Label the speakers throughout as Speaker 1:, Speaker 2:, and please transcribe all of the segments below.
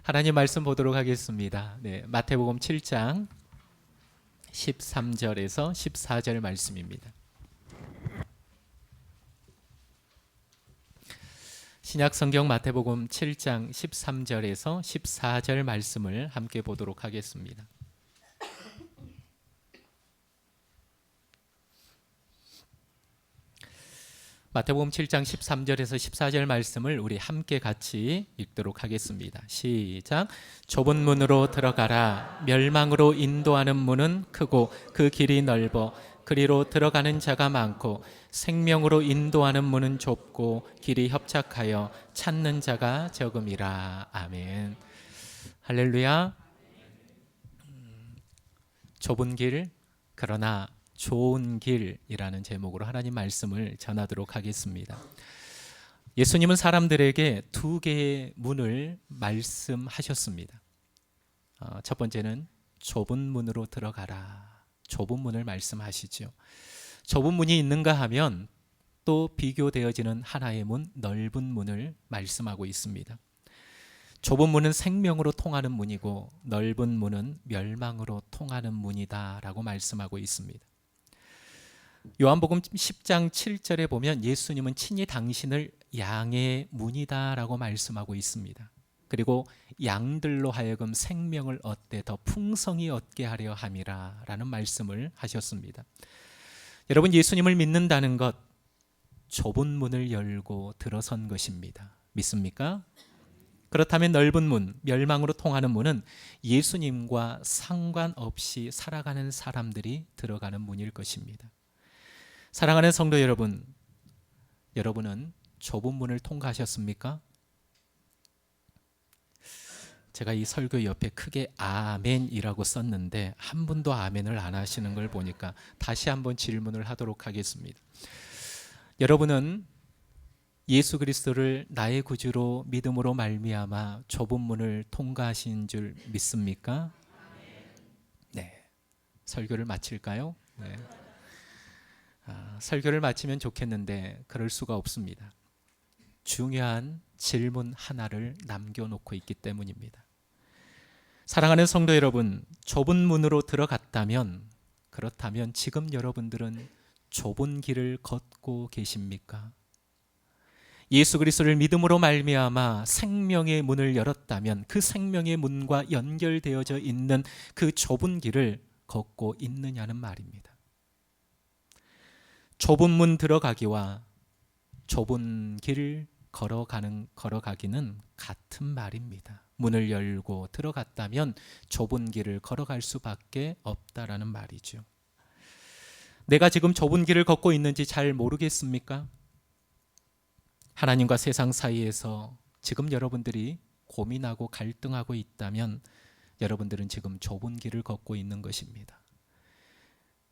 Speaker 1: 하나님 말씀 보도록 하겠습니다. 마태복음 7장 13절에서 14절 말씀입니다. 신약성경 마태복음 7장 13절에서 14절 말씀을 함께 보도록 하겠습니다. 마태복음 7장 13절에서 14절 말씀을 우리 함께 같이 읽도록 하겠습니다. 시작. 좁은 문으로 들어가라. 멸망으로 인도하는 문은 크고 그 길이 넓어 그리로 들어가는 자가 많고 생명으로 인도하는 문은 좁고 길이 협착하여 찾는 자가 적음이라. 아멘. 할렐루야. 좁은 길 그러나 좋은 길이라는 제목으로 하나님 말씀을 전하도록 하겠습니다. 예수님은 사람들에게 두 개의 문을 말씀하셨습니다. 첫 번째는 좁은 문으로 들어가라. 좁은 문을 말씀하시죠. 좁은 문이 있는가 하면 또 비교되어지는 하나의 문, 넓은 문을 말씀하고 있습니다. 좁은 문은 생명으로 통하는 문이고 넓은 문은 멸망으로 통하는 문이다라고 말씀하고 있습니다. 요한복음 10장 7절에 보면 예수님은 친히 당신을 양의 문이다라고 말씀하고 있습니다. 그리고 양들로 하여금 생명을 얻되 더 풍성히 얻게 하려 함이라 라는 말씀을 하셨습니다. 여러분, 예수님을 믿는다는 것, 좁은 문을 열고 들어선 것입니다. 믿습니까? 그렇다면 넓은 문, 멸망으로 통하는 문은 예수님과 상관없이 살아가는 사람들이 들어가는 문일 것입니다. 사랑하는 성도 여러분, 여러분은 좁은 문을 통과하셨습니까? 제가 이 설교 옆에 크게 아멘이라고 썼는데 한 분도 아멘을 안 하시는 걸 보니까 다시 한번 질문을 하도록 하겠습니다. 여러분은 예수 그리스도를 나의 구주로 믿음으로 말미암아 좁은 문을 통과하신 줄 믿습니까? 네. 설교를 마칠까요? 네. 설교를 마치면 좋겠는데 그럴 수가 없습니다. 중요한 질문 하나를 남겨놓고 있기 때문입니다. 사랑하는 성도 여러분, 좁은 문으로 들어갔다면, 그렇다면 지금 여러분들은 좁은 길을 걷고 계십니까? 예수 그리스도를 믿음으로 말미암아 생명의 문을 열었다면 그 생명의 문과 연결되어져 있는 그 좁은 길을 걷고 있느냐는 말입니다. 좁은 문 들어가기와 좁은 길 걸어가기는 같은 말입니다. 문을 열고 들어갔다면 좁은 길을 걸어갈 수밖에 없다라는 말이죠. 내가 지금 좁은 길을 걷고 있는지 잘 모르겠습니까? 하나님과 세상 사이에서 지금 여러분들이 고민하고 갈등하고 있다면 여러분들은 지금 좁은 길을 걷고 있는 것입니다.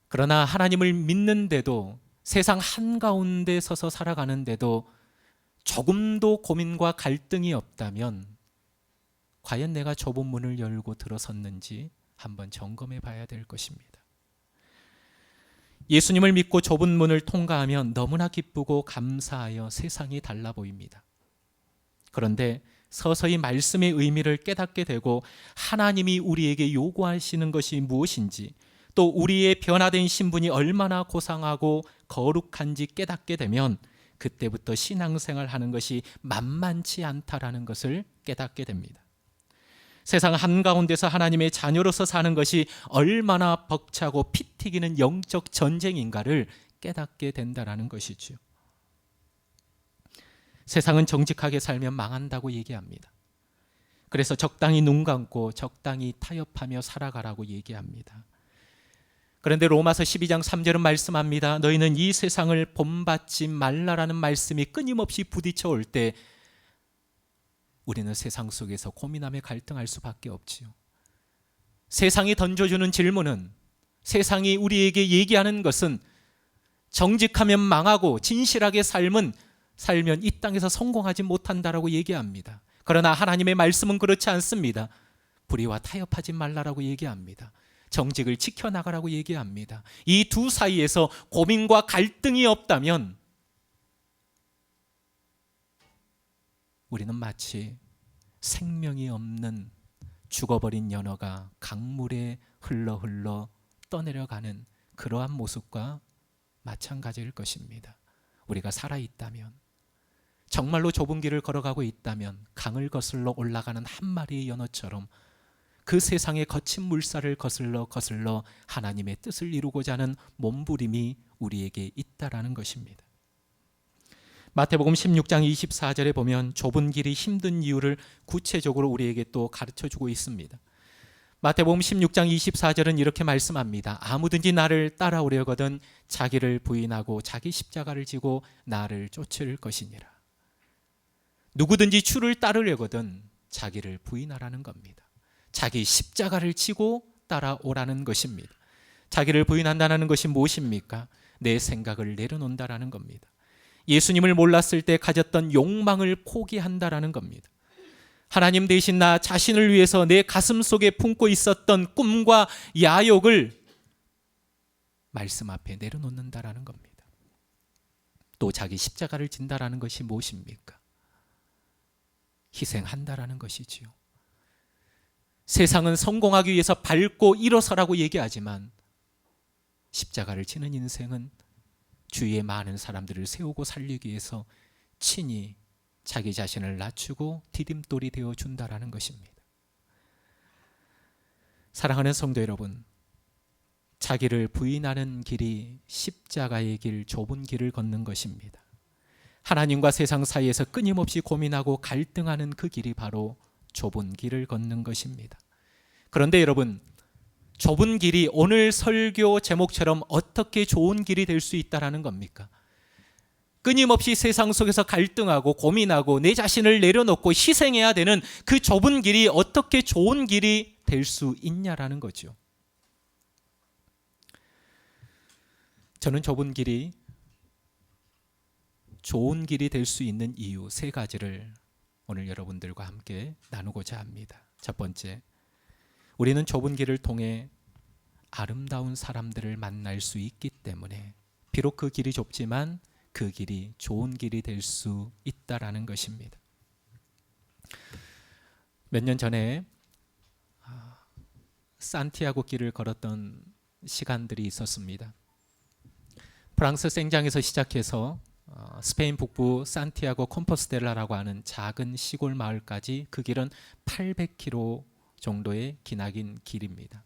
Speaker 1: 그러나 하나님을 믿는데도 세상 한가운데 서서 살아가는데도 조금도 고민과 갈등이 없다면 과연 내가 좁은 문을 열고 들어섰는지 한번 점검해 봐야 될 것입니다. 예수님을 믿고 좁은 문을 통과하면 너무나 기쁘고 감사하여 세상이 달라 보입니다. 그런데 서서히 말씀의 의미를 깨닫게 되고 하나님이 우리에게 요구하시는 것이 무엇인지 또 우리의 변화된 신분이 얼마나 고상하고 거룩한지 깨닫게 되면 그때부터 신앙생활 하는 것이 만만치 않다라는 것을 깨닫게 됩니다. 세상 한가운데서 하나님의 자녀로서 사는 것이 얼마나 벅차고 피 튀기는 영적 전쟁인가를 깨닫게 된다라는 것이죠. 세상은 정직하게 살면 망한다고 얘기합니다. 그래서 적당히 눈 감고 적당히 타협하며 살아가라고 얘기합니다. 그런데 로마서 12장 3절은 말씀합니다. 너희는 이 세상을 본받지 말라라는 말씀이 끊임없이 부딪혀 올 때 우리는 세상 속에서 고민하며 갈등할 수밖에 없지요. 세상이 던져주는 질문은, 세상이 우리에게 얘기하는 것은 정직하면 망하고 진실하게 살면 이 땅에서 성공하지 못한다라고 얘기합니다. 그러나 하나님의 말씀은 그렇지 않습니다. 불의와 타협하지 말라라고 얘기합니다. 정직을 지켜나가라고 얘기합니다. 이 두 사이에서 고민과 갈등이 없다면 우리는 마치 생명이 없는 죽어버린 연어가 강물에 흘러 떠내려가는 그러한 모습과 마찬가지일 것입니다. 우리가 살아있다면, 정말로 좁은 길을 걸어가고 있다면 강을 거슬러 올라가는 한 마리의 연어처럼 그 세상의 거친 물살을 거슬러 하나님의 뜻을 이루고자 하는 몸부림이 우리에게 있다라는 것입니다. 마태복음 16장 24절에 보면 좁은 길이 힘든 이유를 구체적으로 우리에게 또 가르쳐주고 있습니다. 마태복음 16장 24절은 이렇게 말씀합니다. 아무든지 나를 따라오려거든 자기를 부인하고 자기 십자가를 지고 나를 쫓을 것이니라. 누구든지 주를 따르려거든 자기를 부인하라는 겁니다. 자기 십자가를 지고 따라오라는 것입니다. 자기를 부인한다는 것이 무엇입니까? 내 생각을 내려놓는다라는 겁니다. 예수님을 몰랐을 때 가졌던 욕망을 포기한다라는 겁니다. 하나님 대신 나 자신을 위해서 내 가슴 속에 품고 있었던 꿈과 야욕을 말씀 앞에 내려놓는다라는 겁니다. 또 자기 십자가를 진다라는 것이 무엇입니까? 희생한다라는 것이지요. 세상은 성공하기 위해서 밟고 일어서라고 얘기하지만 십자가를 지는 인생은 주위에 많은 사람들을 세우고 살리기 위해서 친히 자기 자신을 낮추고 디딤돌이 되어준다라는 것입니다. 사랑하는 성도 여러분, 자기를 부인하는 길이 십자가의 길, 좁은 길을 걷는 것입니다. 하나님과 세상 사이에서 끊임없이 고민하고 갈등하는 그 길이 바로 좁은 길을 걷는 것입니다. 그런데 여러분, 좁은 길이 오늘 설교 제목처럼 어떻게 좋은 길이 될 수 있다라는 겁니까? 끊임없이 세상 속에서 갈등하고 고민하고 내 자신을 내려놓고 희생해야 되는 그 좁은 길이 어떻게 좋은 길이 될 수 있냐라는 거죠. 저는 좁은 길이 좋은 길이 될 수 있는 이유 3가지를 오늘 여러분들과 함께 나누고자 합니다. 첫 번째, 우리는 좁은 길을 통해 아름다운 사람들을 만날 수 있기 때문에 비록 그 길이 좁지만 그 길이 좋은 길이 될 수 있다라는 것입니다. 몇 년 전에 산티아고 길을 걸었던 시간들이 있었습니다. 프랑스 생장에서 시작해서 스페인 북부 산티아고 콤포스텔라라고 하는 작은 시골 마을까지 그 길은 800km 정도의 기나긴 길입니다.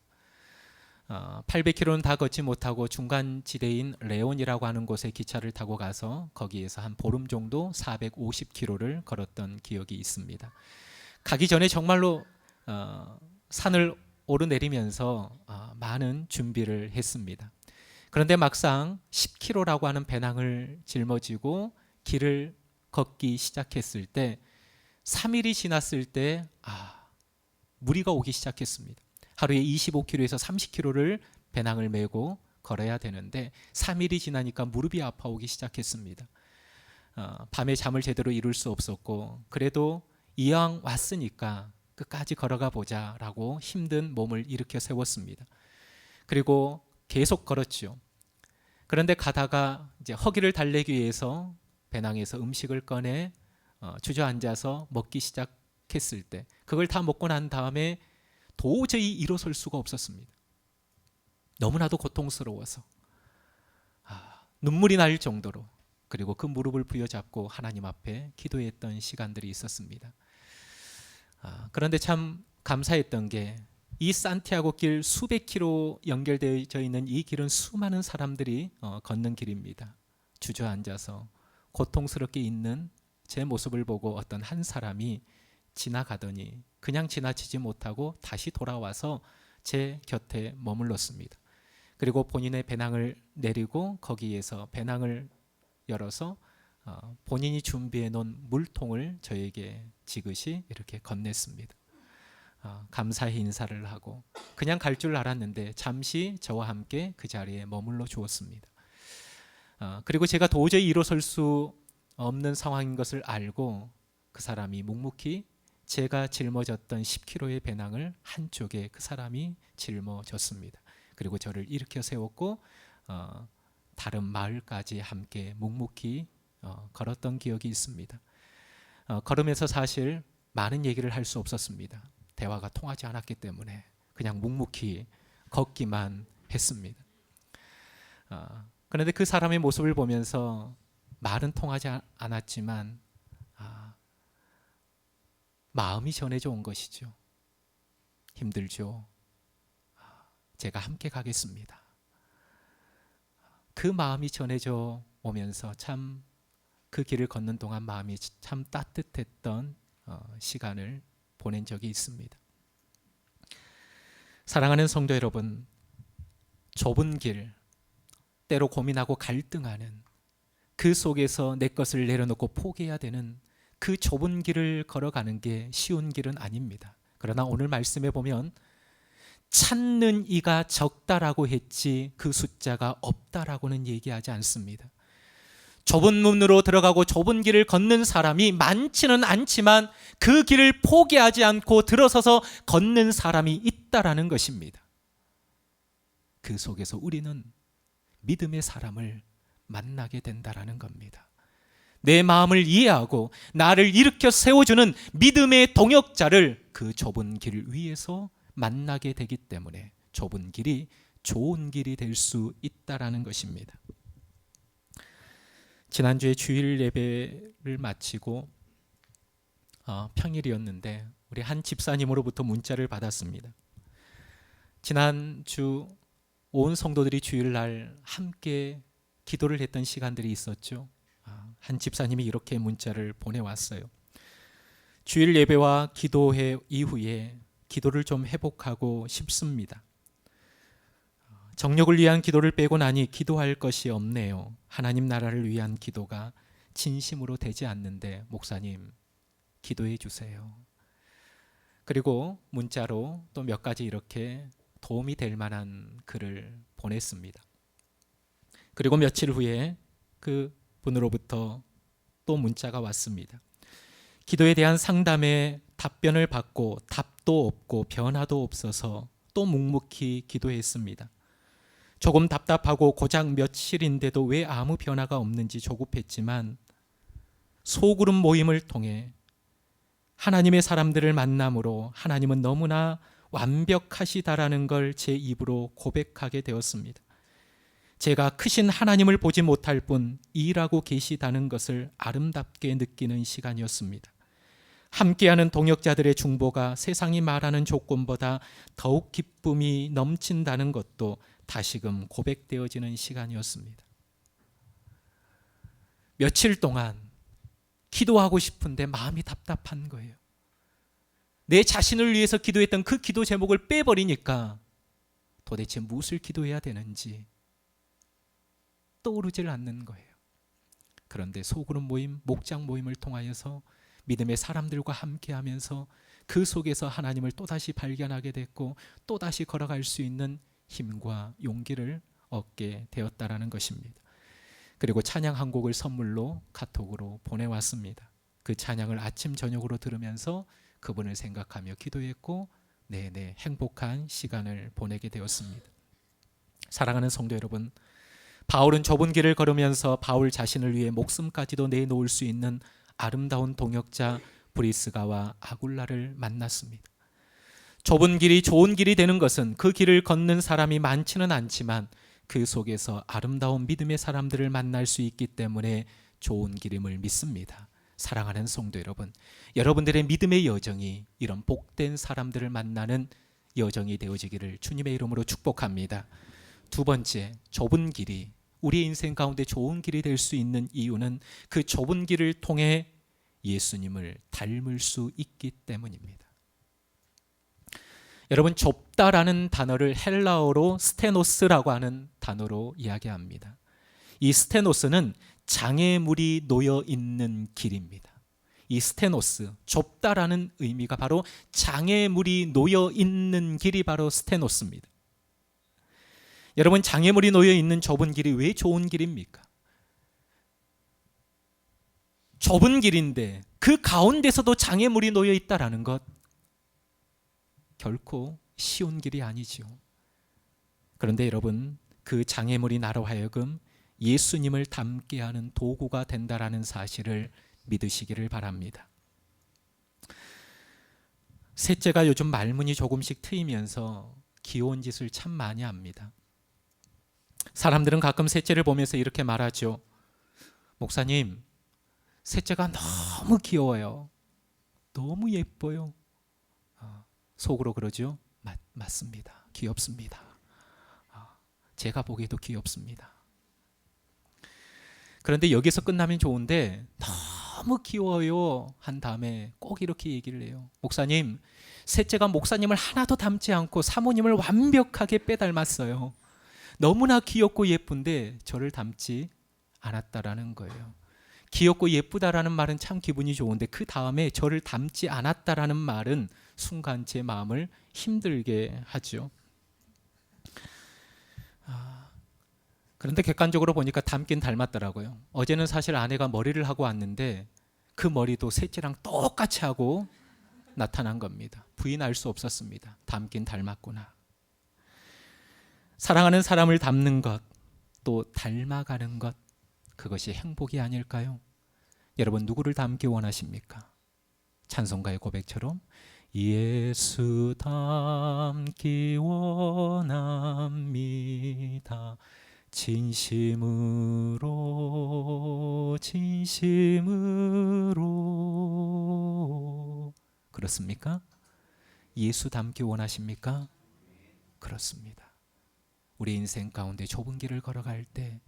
Speaker 1: 800km는 다 걷지 못하고 중간 지대인 레온이라고 하는 곳에 기차를 타고 가서 거기에서 한 보름 정도 450km를 걸었던 기억이 있습니다. 가기 전에 정말로 산을 오르내리면서 많은 준비를 했습니다. 그런데 막상 10km라고 하는 배낭을 짊어지고 길을 걷기 시작했을 때 3일이 지났을 때 무리가 오기 시작했습니다. 하루에 25km에서 30km를 배낭을 메고 걸어야 되는데 3일이 지나니까 무릎이 아파오기 시작했습니다. 밤에 잠을 제대로 이룰 수 없었고 그래도 이왕 왔으니까 끝까지 걸어가 보자라고 힘든 몸을 일으켜 세웠습니다. 그리고 계속 걸었죠. 그런데 가다가 이제 허기를 달래기 위해서 배낭에서 음식을 꺼내 주저앉아서 먹기 시작했을 때 그걸 다 먹고 난 다음에 도저히 일어설 수가 없었습니다. 너무나도 고통스러워서 눈물이 날 정도로 그리고 그 무릎을 부여잡고 하나님 앞에 기도했던 시간들이 있었습니다. 그런데 참 감사했던 게 이 산티아고 길 수백 킬로 연결되어 있는 이 길은 수많은 사람들이 걷는 길입니다. 주저앉아서 고통스럽게 있는 제 모습을 보고 어떤 한 사람이 지나가더니 그냥 지나치지 못하고 다시 돌아와서 제 곁에 머물렀습니다. 그리고 본인의 배낭을 내리고 거기에서 배낭을 열어서 본인이 준비해 놓은 물통을 저에게 지그시 이렇게 건넸습니다. 감사의 인사를 하고 그냥 갈 줄 알았는데 잠시 저와 함께 그 자리에 머물러 주었습니다. 그리고 제가 도저히 일어설 수 없는 상황인 것을 알고 그 사람이 묵묵히 제가 짊어졌던 10kg의 배낭을 한쪽에 그 사람이 짊어졌습니다. 그리고 저를 일으켜 세웠고 다른 마을까지 함께 묵묵히 걸었던 기억이 있습니다. 걸으면서 사실 많은 얘기를 할 수 없었습니다. 대화가 통하지 않았기 때문에 그냥 묵묵히 걷기만 했습니다. 그런데 그 사람의 모습을 보면서 말은 통하지 않았지만 마음이 전해져 온 것이죠. 힘들죠. 제가 함께 가겠습니다. 그 마음이 전해져 오면서 참 그 길을 걷는 동안 마음이 참 따뜻했던 시간을 보낸 적이 있습니다. 사랑하는 성도 여러분, 좁은 길, 때로 고민하고 갈등하는 그 속에서 내 것을 내려놓고 포기해야 되는 그 좁은 길을 걸어가는 게 쉬운 길은 아닙니다. 그러나 오늘 말씀에 보면 찾는 이가 적다라고 했지 그 숫자가 없다라고는 얘기하지 않습니다. 좁은 문으로 들어가고 좁은 길을 걷는 사람이 많지는 않지만 그 길을 포기하지 않고 들어서서 걷는 사람이 있다라는 것입니다. 그 속에서 우리는 믿음의 사람을 만나게 된다라는 겁니다. 내 마음을 이해하고 나를 일으켜 세워주는 믿음의 동역자를 그 좁은 길 위에서 만나게 되기 때문에 좁은 길이 좋은 길이 될 수 있다라는 것입니다. 지난주에 주일 예배를 마치고 평일이었는데 우리 한 집사님으로부터 문자를 받았습니다. 지난주 온 성도들이 주일날 함께 기도를 했던 시간들이 있었죠. 한 집사님이 이렇게 문자를 보내왔어요. 주일 예배와 기도회 이후에 기도를 좀 회복하고 싶습니다. 정력을 위한 기도를 빼고 나니 기도할 것이 없네요. 하나님 나라를 위한 기도가 진심으로 되지 않는데 목사님 기도해 주세요. 그리고 문자로 또 몇 가지 이렇게 도움이 될 만한 글을 보냈습니다. 그리고 며칠 후에 그 분으로부터 또 문자가 왔습니다. 기도에 대한 상담에 답변을 받고 답도 없고 변화도 없어서 또 묵묵히 기도했습니다. 조금 답답하고 고작 며칠인데도 왜 아무 변화가 없는지 조급했지만 소그룹 모임을 통해 하나님의 사람들을 만남으로 하나님은 너무나 완벽하시다라는 걸 제 입으로 고백하게 되었습니다. 제가 크신 하나님을 보지 못할 뿐 일하고 계시다는 것을 아름답게 느끼는 시간이었습니다. 함께하는 동역자들의 중보가 세상이 말하는 조건보다 더욱 기쁨이 넘친다는 것도 다시금 고백되어지는 시간이었습니다. 며칠 동안 기도하고 싶은데 마음이 답답한 거예요. 내 자신을 위해서 기도했던 그 기도 제목을 빼버리니까 도대체 무엇을 기도해야 되는지 떠오르질 않는 거예요. 그런데 소그룹 모임, 목장 모임을 통하여서 믿음의 사람들과 함께하면서 그 속에서 하나님을 또다시 발견하게 됐고 또다시 걸어갈 수 있는 힘과 용기를 얻게 되었다라는 것입니다. 그리고 찬양 한 곡을 선물로 카톡으로 보내왔습니다. 그 찬양을 아침 저녁으로 들으면서 그분을 생각하며 기도했고 내내 행복한 시간을 보내게 되었습니다. 사랑하는 성도 여러분, 바울은 좁은 길을 걸으면서 바울 자신을 위해 목숨까지도 내놓을 수 있는 아름다운 동역자 브리스가와 아굴라를 만났습니다. 좁은 길이 좋은 길이 되는 것은 그 길을 걷는 사람이 많지는 않지만 그 속에서 아름다운 믿음의 사람들을 만날 수 있기 때문에 좋은 길임을 믿습니다. 사랑하는 성도 여러분, 여러분들의 믿음의 여정이 이런 복된 사람들을 만나는 여정이 되어지기를 주님의 이름으로 축복합니다. 두 번째, 좁은 길이 우리의 인생 가운데 좋은 길이 될 수 있는 이유는 그 좁은 길을 통해 예수님을 닮을 수 있기 때문입니다. 여러분, 좁다라는 단어를 헬라어로 스테노스라고 하는 단어로 이야기합니다. 이 스테노스는 장애물이 놓여 있는 길입니다. 이 스테노스, 좁다라는 의미가 바로 장애물이 놓여 있는 길이 바로 스테노스입니다. 여러분, 장애물이 놓여 있는 좁은 길이 왜 좋은 길입니까? 좁은 길인데 그 가운데서도 장애물이 놓여 있다라는 것, 결코 쉬운 길이 아니지요. 그런데 여러분, 그 장애물이 나로 하여금 예수님을 닮게 하는 도구가 된다라는 사실을 믿으시기를 바랍니다. 셋째가 요즘 말문이 조금씩 트이면서 귀여운 짓을 참 많이 합니다. 사람들은 가끔 셋째를 보면서 이렇게 말하죠. 목사님, 셋째가 너무 귀여워요. 너무 예뻐요. 속으로 그러죠. 맞습니다. 귀엽습니다. 제가 보기에도 귀엽습니다. 그런데 여기서 끝나면 좋은데 너무 귀여워요 한 다음에 꼭 이렇게 얘기를 해요. 목사님, 셋째가 목사님을 하나도 닮지 않고 사모님을 완벽하게 빼닮았어요. 너무나 귀엽고 예쁜데 저를 닮지 않았다라는 거예요. 귀엽고 예쁘다라는 말은 참 기분이 좋은데 그 다음에 저를 닮지 않았다라는 말은 순간 제 마음을 힘들게 하죠. 그런데 객관적으로 보니까 닮긴 닮았더라고요. 어제는 사실 아내가 머리를 하고 왔는데 그 머리도 셋째랑 똑같이 하고 나타난 겁니다. 부인할 수 없었습니다. 닮긴 닮았구나. 사랑하는 사람을 닮는 것, 또 닮아가는 것, 그것이 행복이 아닐까요? 여러분, 누구를 닮기 원하십니까? 찬송가의 고백처럼 예수 닮기 원합니다. 진심으로. 그렇습니까? 예수 닮기 원하십니까? 그렇습니다. 우리 인생 가운데 좁은 길을 걸어갈 때,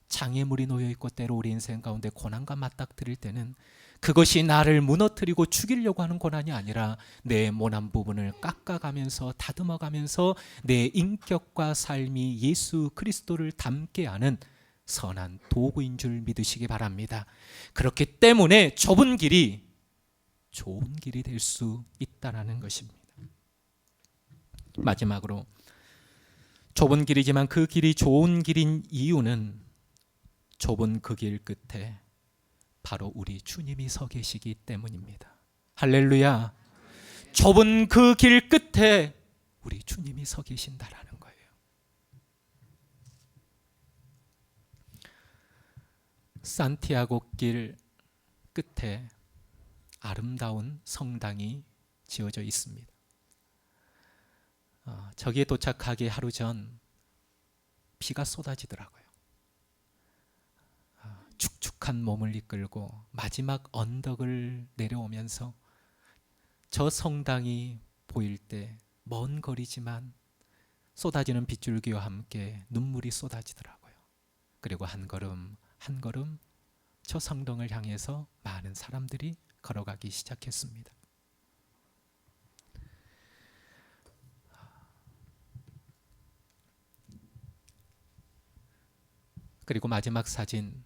Speaker 1: 장애물이 놓여 있고 때로 우리 인생 가운데 고난과 맞닥뜨릴 때는 그것이 나를 무너뜨리고 죽이려고 하는 고난이 아니라 내 모난 부분을 깎아가면서 다듬어가면서 내 인격과 삶이 예수 그리스도를 닮게 하는 선한 도구인 줄 믿으시기 바랍니다. 그렇기 때문에 좁은 길이 좋은 길이 될 수 있다는 것입니다. 마지막으로, 좁은 길이지만 그 길이 좋은 길인 이유는 좁은 그 길 끝에 바로 우리 주님이 서 계시기 때문입니다. 할렐루야. 좁은 그 길 끝에 우리 주님이 서 계신다라는 거예요. 산티아고 길 끝에 아름다운 성당이 지어져 있습니다. 저기에 도착하기 하루 전 비가 쏟아지더라고요. 축축한 몸을 이끌고 마지막 언덕을 내려오면서 저 성당이 보일 때 먼 거리지만 쏟아지는 빗줄기와 함께 눈물이 쏟아지더라고요. 그리고 한 걸음 한 걸음 저 성당을 향해서 많은 사람들이 걸어가기 시작했습니다. 그리고 마지막 사진,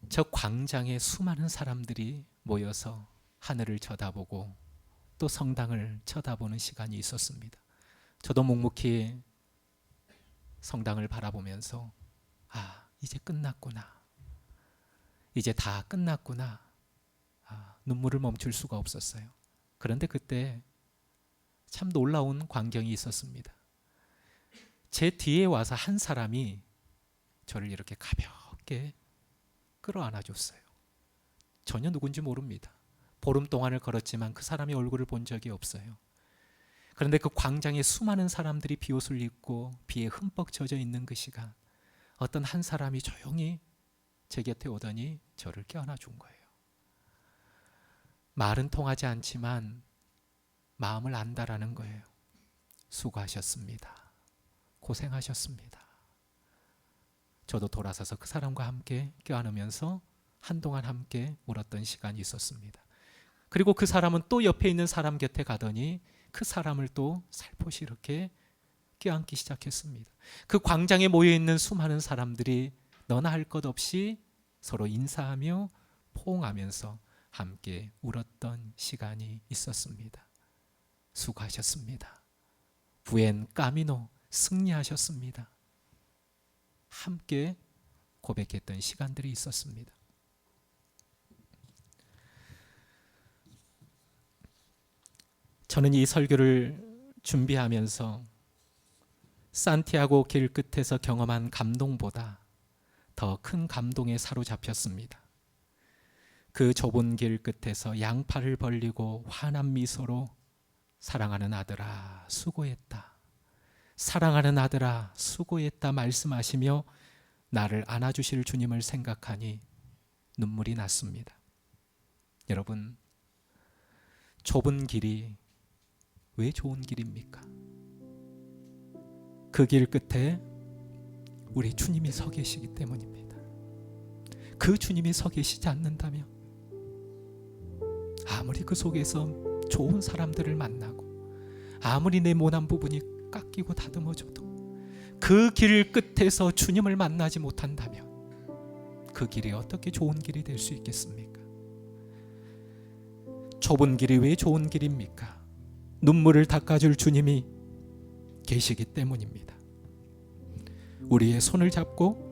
Speaker 1: 저 광장에 수많은 사람들이 모여서 하늘을 쳐다보고 또 성당을 쳐다보는 시간이 있었습니다. 저도 묵묵히 성당을 바라보면서 이제 끝났구나. 이제 다 끝났구나. 눈물을 멈출 수가 없었어요. 그런데 그때 참 놀라운 광경이 있었습니다. 제 뒤에 와서 한 사람이 저를 이렇게 가볍게 끌어안아 줬어요. 전혀 누군지 모릅니다. 보름 동안을 걸었지만 그 사람의 얼굴을 본 적이 없어요. 그런데 그 광장에 수많은 사람들이 비옷을 입고 비에 흠뻑 젖어 있는 그 시간, 어떤 한 사람이 조용히 제 곁에 오더니 저를 껴안아 준 거예요. 말은 통하지 않지만 마음을 안다라는 거예요. 수고하셨습니다. 고생하셨습니다. 저도 돌아서서 그 사람과 함께 껴안으면서 한동안 함께 울었던 시간이 있었습니다. 그리고 그 사람은 또 옆에 있는 사람 곁에 가더니 그 사람을 또 살포시 이렇게 껴안기 시작했습니다. 그 광장에 모여있는 수많은 사람들이 너나 할 것 없이 서로 인사하며 포옹하면서 함께 울었던 시간이 있었습니다. 수고하셨습니다. 부엔 까미노, 승리하셨습니다. 함께 고백했던 시간들이 있었습니다. 저는 이 설교를 준비하면서 산티아고 길 끝에서 경험한 감동보다 더 큰 감동에 사로잡혔습니다. 그 좁은 길 끝에서 양팔을 벌리고 환한 미소로 사랑하는 아들아 수고했다, 사랑하는 아들아 수고했다 말씀하시며 나를 안아주실 주님을 생각하니 눈물이 났습니다. 여러분, 좁은 길이 왜 좋은 길입니까? 그 길 끝에 우리 주님이 서 계시기 때문입니다. 그 주님이 서 계시지 않는다면 아무리 그 속에서 좋은 사람들을 만나고 아무리 내 모난 부분이 깎이고 다듬어져도 그 길 끝에서 주님을 만나지 못한다면 그 길이 어떻게 좋은 길이 될 수 있겠습니까? 좁은 길이 왜 좋은 길입니까? 눈물을 닦아줄 주님이 계시기 때문입니다. 우리의 손을 잡고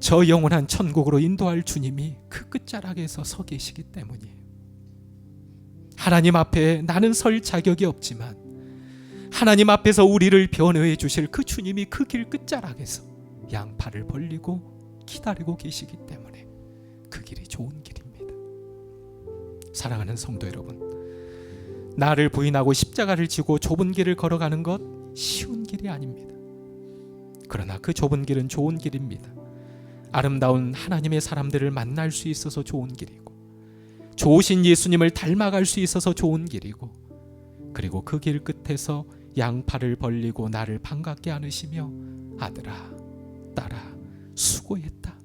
Speaker 1: 저 영원한 천국으로 인도할 주님이 그 끝자락에서 서 계시기 때문이에요. 하나님 앞에 나는 설 자격이 없지만 하나님 앞에서 우리를 변호해 주실 그 주님이 그 길 끝자락에서 양팔을 벌리고 기다리고 계시기 때문에 그 길이 좋은 길입니다. 사랑하는 성도 여러분, 나를 부인하고 십자가를 지고 좁은 길을 걸어가는 것 쉬운 길이 아닙니다. 그러나 그 좁은 길은 좋은 길입니다. 아름다운 하나님의 사람들을 만날 수 있어서 좋은 길이고, 좋으신 예수님을 닮아갈 수 있어서 좋은 길이고, 그리고 그 길 끝에서 양팔을 벌리고 나를 반갑게 안으시며 아들아 딸아 수고했다,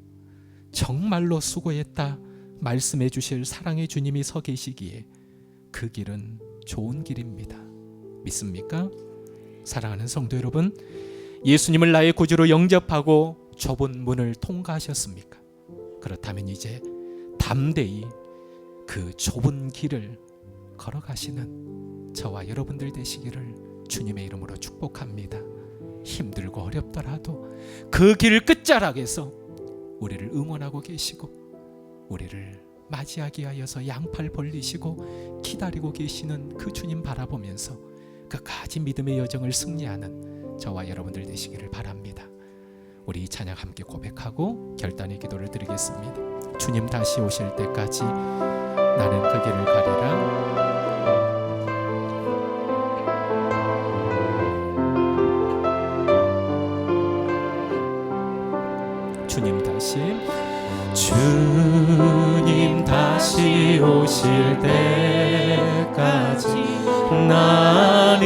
Speaker 1: 정말로 수고했다 말씀해 주실 사랑의 주님이 서 계시기에 그 길은 좋은 길입니다. 믿습니까? 사랑하는 성도 여러분, 예수님을 나의 구주로 영접하고 좁은 문을 통과하셨습니까? 그렇다면 이제 담대히 그 좁은 길을 걸어가시는 저와 여러분들 되시기를 주님의 이름으로 축복합니다. 힘들고 어렵더라도 그 길 끝자락에서 우리를 응원하고 계시고 우리를 맞이하기 위하여서 양팔 벌리시고 기다리고 계시는 그 주님 바라보면서 끝까지 믿음의 여정을 승리하는 저와 여러분들 되시기를 바랍니다. 우리 이 찬양 함께 고백하고 결단의 기도를 드리겠습니다. 주님 다시 오실 때까지 나는 그 길을 가리라. 주님 다시 오실 때까지 나는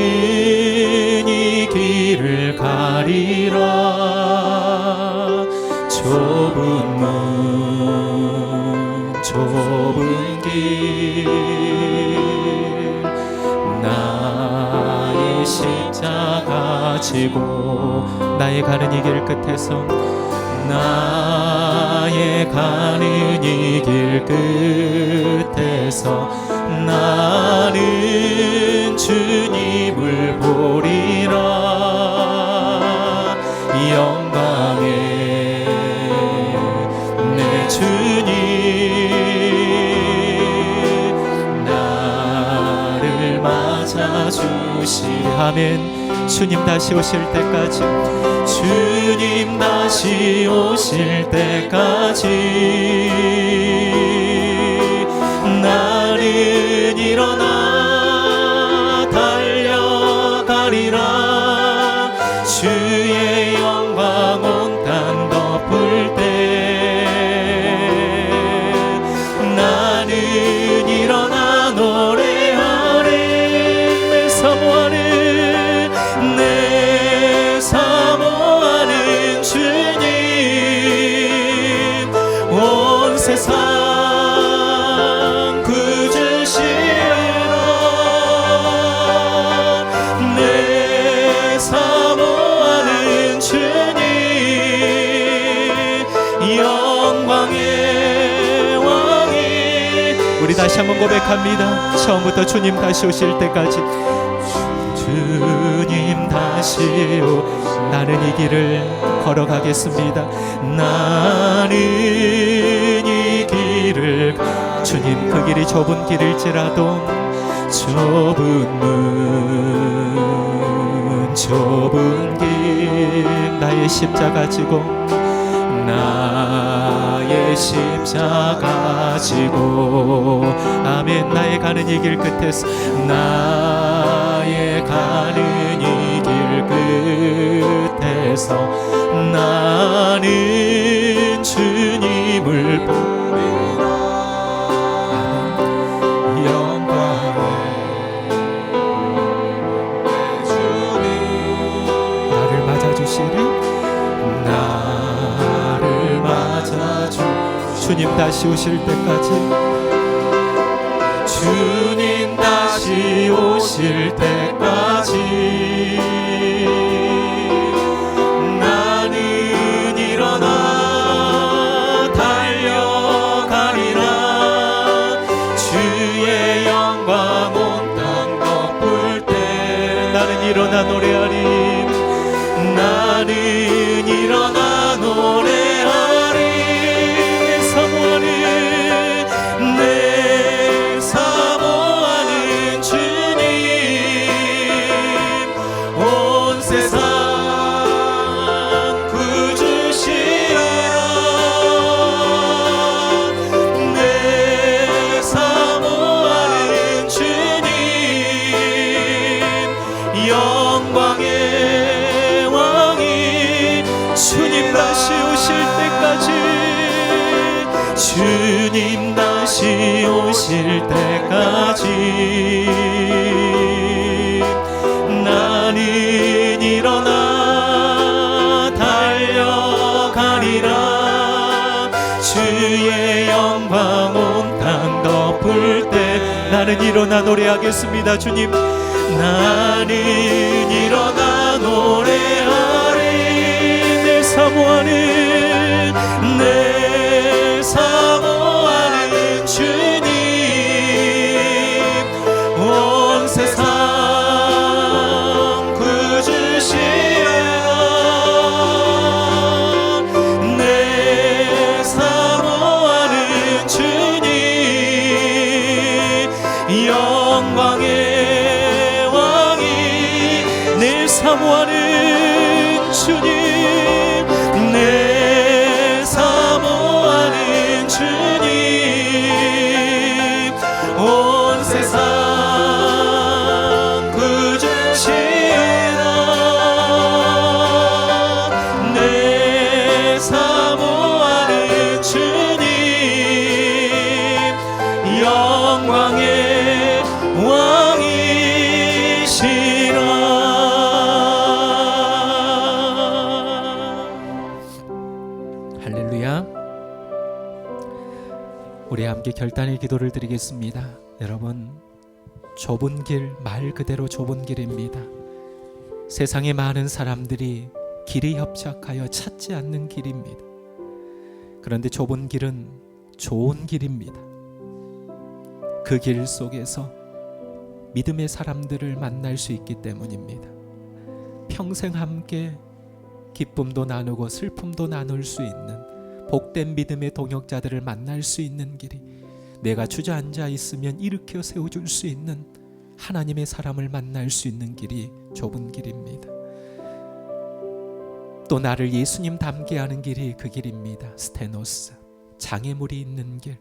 Speaker 1: 이 길을 가리라. 좁은 문 좁은 길 나의 십자가 지고 나의 가는 이 길 끝에서 나의 가는 이 길 끝에서 나는 주님을 보리라. 영광의 내 주님 나를 맞아주시. 아멘. 주님 다시 오실 때까지, 주님 다시 오실 때까지 나는 일어나 달려가리라. 주의 영광 온 땅 덮을 때 나는 일어나 노래하리. 내 사모하는 내 사모하는 주님 온 세상 구주시라. 내 사모하는 주님 영광의 왕이. 우리 다시 한번 고백합니다. 처음부터 주님 다시 오실 때까지. 주님 다시 나는 이 길을 걸어가겠습니다. 나는 이 길을. 주님 그 길이 좁은 길일지라도 좁은 문 좁은 길 나의 십자가 지고 나의 내 십자가 지고 아멘. 나의 가는 이 길 끝에서 나의 가는 이 길 끝에서 나는 주님을 보리라. 영광의 주님 나를 맞아주시리. 나를 맞아주 주님 다시 오실 때까지 주님 다시 오실 때까지 나는 일어나 달려가리라. 주의 영광 온 땅 덮을 때 나는 일어나 노래하리. 나는 일어나 노래하리. 내 사모하는 내 사모하는 주님 온 세상 구주시라. 내 사모하는 주님 영광의 주님 다시 오실 때까지 주님 다시 오실 때까지 나는 일어나 달려가리라. 주의 영광 온 땅 덮을 때 나는 일어나 노래하겠습니다. 주님 나는 일어나 노래하리. 사모하는 내 사모하는 주님 온 세상 구주시라. 내 사모하는 주님 영광의 왕이 내 사모하는 주님 내 사모하는 주님 온 세상 구주시라. 내 사모하는 주님 영광의 왕이시라. 우리 함께 결단의 기도를 드리겠습니다. 여러분, 좁은 길, 말 그대로 좁은 길입니다. 세상에 많은 사람들이 길이 협착하여 찾지 않는 길입니다. 그런데 좁은 길은 좋은 길입니다. 그 길 속에서 믿음의 사람들을 만날 수 있기 때문입니다. 평생 함께 기쁨도 나누고 슬픔도 나눌 수 있는 복된 믿음의 동역자들을 만날 수 있는 길이, 내가 주저앉아 있으면 일으켜 세워줄 수 있는 하나님의 사람을 만날 수 있는 길이 좁은 길입니다. 또 나를 예수님 닮게 하는 길이 그 길입니다. 스테노스, 장애물이 있는 길.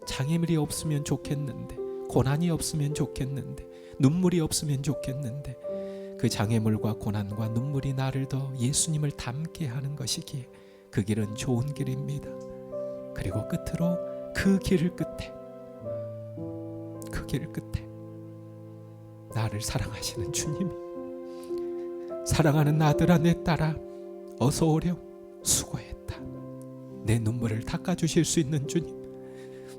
Speaker 1: 장애물이 없으면 좋겠는데, 고난이 없으면 좋겠는데, 눈물이 없으면 좋겠는데, 그 장애물과 고난과 눈물이 나를 더 예수님을 닮게 하는 것이기에 그 길은 좋은 길입니다. 그리고 끝으로 그 길 끝에, 그 길 끝에 나를 사랑하시는 주님이, 사랑하는 아들아 내 딸아 어서 오렴, 수고했다. 내 눈물을 닦아주실 수 있는 주님,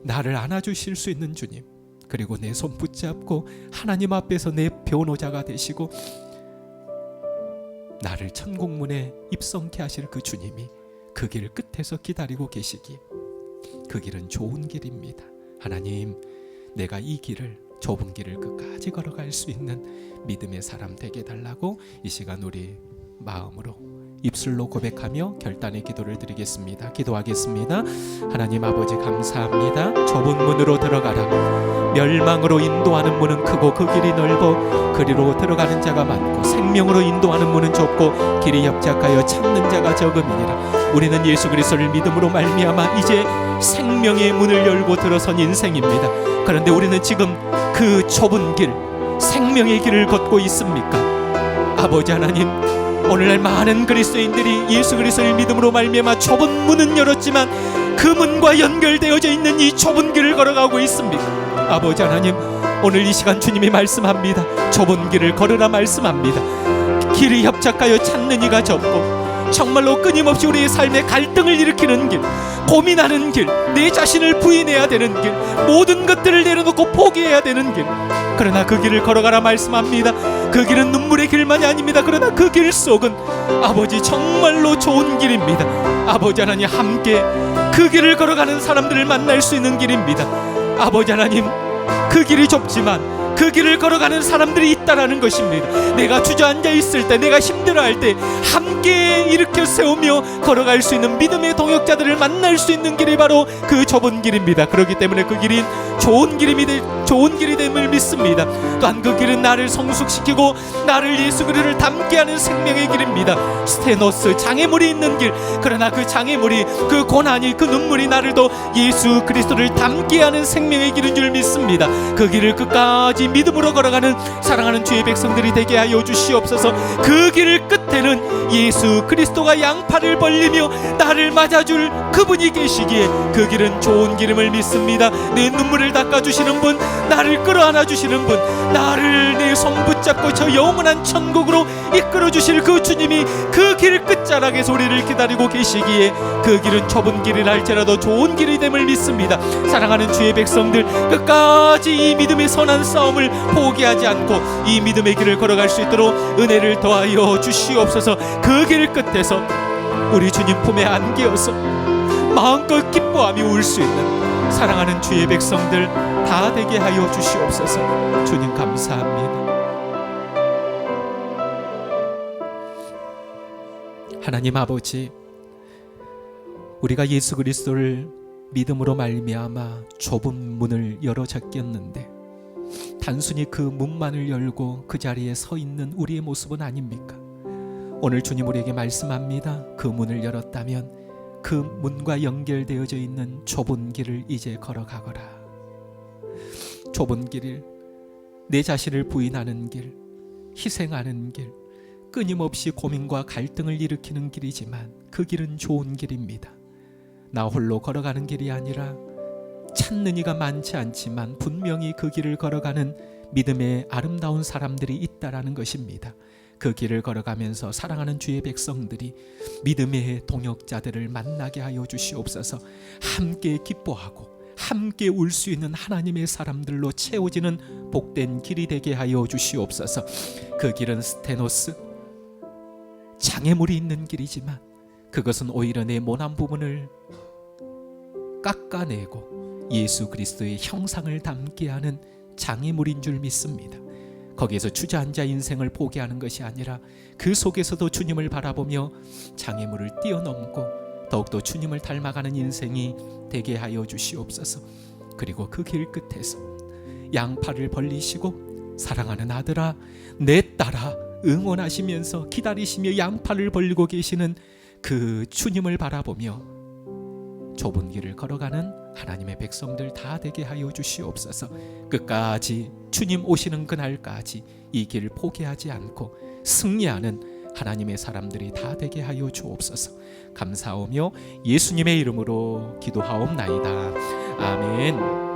Speaker 1: 나를 안아주실 수 있는 주님, 그리고 내 손 붙잡고 하나님 앞에서 내 변호자가 되시고 나를 천국문에 입성케 하실 그 주님이 그 길 끝에서 기다리고 계시기에 그 길은 좋은 길입니다. 하나님, 내가 이 길을, 좁은 길을 끝까지 걸어갈 수 있는 믿음의 사람 되게 해달라고 이 시간 우리 마음으로 입술로 고백하며 결단의 기도를 드리겠습니다. 기도하겠습니다. 하나님 아버지 감사합니다. 좁은 문으로 들어가라. 멸망으로 인도하는 문은 크고 그 길이 넓어 그리로 들어가는 자가 많고 생명으로 인도하는 문은 좁고 길이 협착하여 찾는 자가 적음이니라. 우리는 예수 그리스도를 믿음으로 말미암아 이제 생명의 문을 열고 들어선 인생입니다. 그런데 우리는 지금 그 좁은 길, 생명의 길을 걷고 있습니까? 아버지 하나님, 오늘날 많은 그리스도인들이 예수 그리스도를 믿음으로 말미암아 좁은 문은 열었지만 그 문과 연결되어져 있는 이 좁은 길을 걸어가고 있습니까? 아버지 하나님, 오늘 이 시간 주님이 말씀합니다. 좁은 길을 걸으라 말씀합니다. 길이 협착하여 찾는 이가 적고 정말로 끊임없이 우리의 삶에 갈등을 일으키는 길, 고민하는 길, 내 자신을 부인해야 되는 길, 모든 것들을 내려놓고 포기해야 되는 길, 그러나 그 길을 걸어가라 말씀합니다. 그 길은 눈물의 길만이 아닙니다. 그러나 그 길 속은 아버지 정말로 좋은 길입니다. 아버지 하나님, 함께 그 길을 걸어가는 사람들을 만날 수 있는 길입니다. 아버지 하나님, 그 길이 좁지만 그 길을 걸어가는 사람들이 있다라는 것입니다. 내가 주저앉아 있을 때, 내가 힘들어할 때 함께 일으켜 세우며 걸어갈 수 있는 믿음의 동역자들을 만날 수 있는 길이 바로 그 좁은 길입니다. 그렇기 때문에 그 길이 좋은 길이 됨을 믿습니다. 또한 그 길은 나를 성숙시키고 나를 예수 그리스도를 닮게 하는 생명의 길입니다. 스테노스, 장애물이 있는 길, 그러나 그 장애물이, 그 고난이, 그 눈물이 나를 더 예수 그리스도를 닮게 하는 생명의 길인 줄 믿습니다. 그 길을 끝까지 믿음으로 걸어가는 사랑하는 주의 백성들이 되게 하여 주시옵소서. 그 길 끝에는 예수 그리스도가 양팔을 벌리며 나를 맞아줄 그분이 계시기에 그 길은 좋은 길임을 믿습니다. 내 눈물을 닦아주시는 분, 나를 끌어안아 주시는 분, 나를 내 손 붙잡고 저 영원한 천국으로 이끌어 주실 그 주님이 그 길 끝자락에서 우리를 기다리고 계시기에 그 길은 좁은 길이라 할지라도 좋은 길이 됨을 믿습니다. 사랑하는 주의 백성들, 끝까지 이 믿음의 선한 싸움을 포기하지 않고 이 믿음의 길을 걸어갈 수 있도록 은혜를 더하여 주시옵소서. 그 길 끝에서 우리 주님 품에 안기어서 마음껏 기뻐하며 울 수 있는 사랑하는 주의 백성들 다 되게 하여 주시옵소서. 주님 감사합니다. 하나님 아버지, 우리가 예수 그리스도를 믿음으로 말미암아 좁은 문을 열어 잡겠는데 단순히 그 문만을 열고 그 자리에 서 있는 우리의 모습은 아닙니까? 오늘 주님 우리에게 말씀합니다. 그 문을 열었다면 그 문과 연결되어져 있는 좁은 길을 이제 걸어가거라. 좁은 길을, 내 자신을 부인하는 길, 희생하는 길, 끊임없이 고민과 갈등을 일으키는 길이지만 그 길은 좋은 길입니다. 나 홀로 걸어가는 길이 아니라 찾는 이가 많지 않지만 분명히 그 길을 걸어가는 믿음의 아름다운 사람들이 있다라는 것입니다. 그 길을 걸어가면서 사랑하는 주의 백성들이 믿음의 동역자들을 만나게 하여 주시옵소서. 함께 기뻐하고 함께 울 수 있는 하나님의 사람들로 채워지는 복된 길이 되게 하여 주시옵소서. 그 길은 스테노스, 장애물이 있는 길이지만 그것은 오히려 내 모난 부분을 깎아내고 예수 그리스도의 형상을 담게 하는 장애물인 줄 믿습니다. 거기에서 주저앉아 인생을 포기하는 것이 아니라 그 속에서도 주님을 바라보며 장애물을 뛰어넘고 더욱더 주님을 닮아가는 인생이 되게 하여 주시옵소서. 그리고 그 길 끝에서 양팔을 벌리시고 사랑하는 아들아 내 딸아 응원하시면서 기다리시며 양팔을 벌리고 계시는 그 주님을 바라보며 좁은 길을 걸어가는 하나님의 백성들 다 되게 하여 주시옵소서. 끝까지 주님 오시는 그날까지 이 길을 포기하지 않고 승리하는 하나님의 사람들이 다 되게 하여 주옵소서. 감사하며 예수님의 이름으로 기도하옵나이다. 아멘.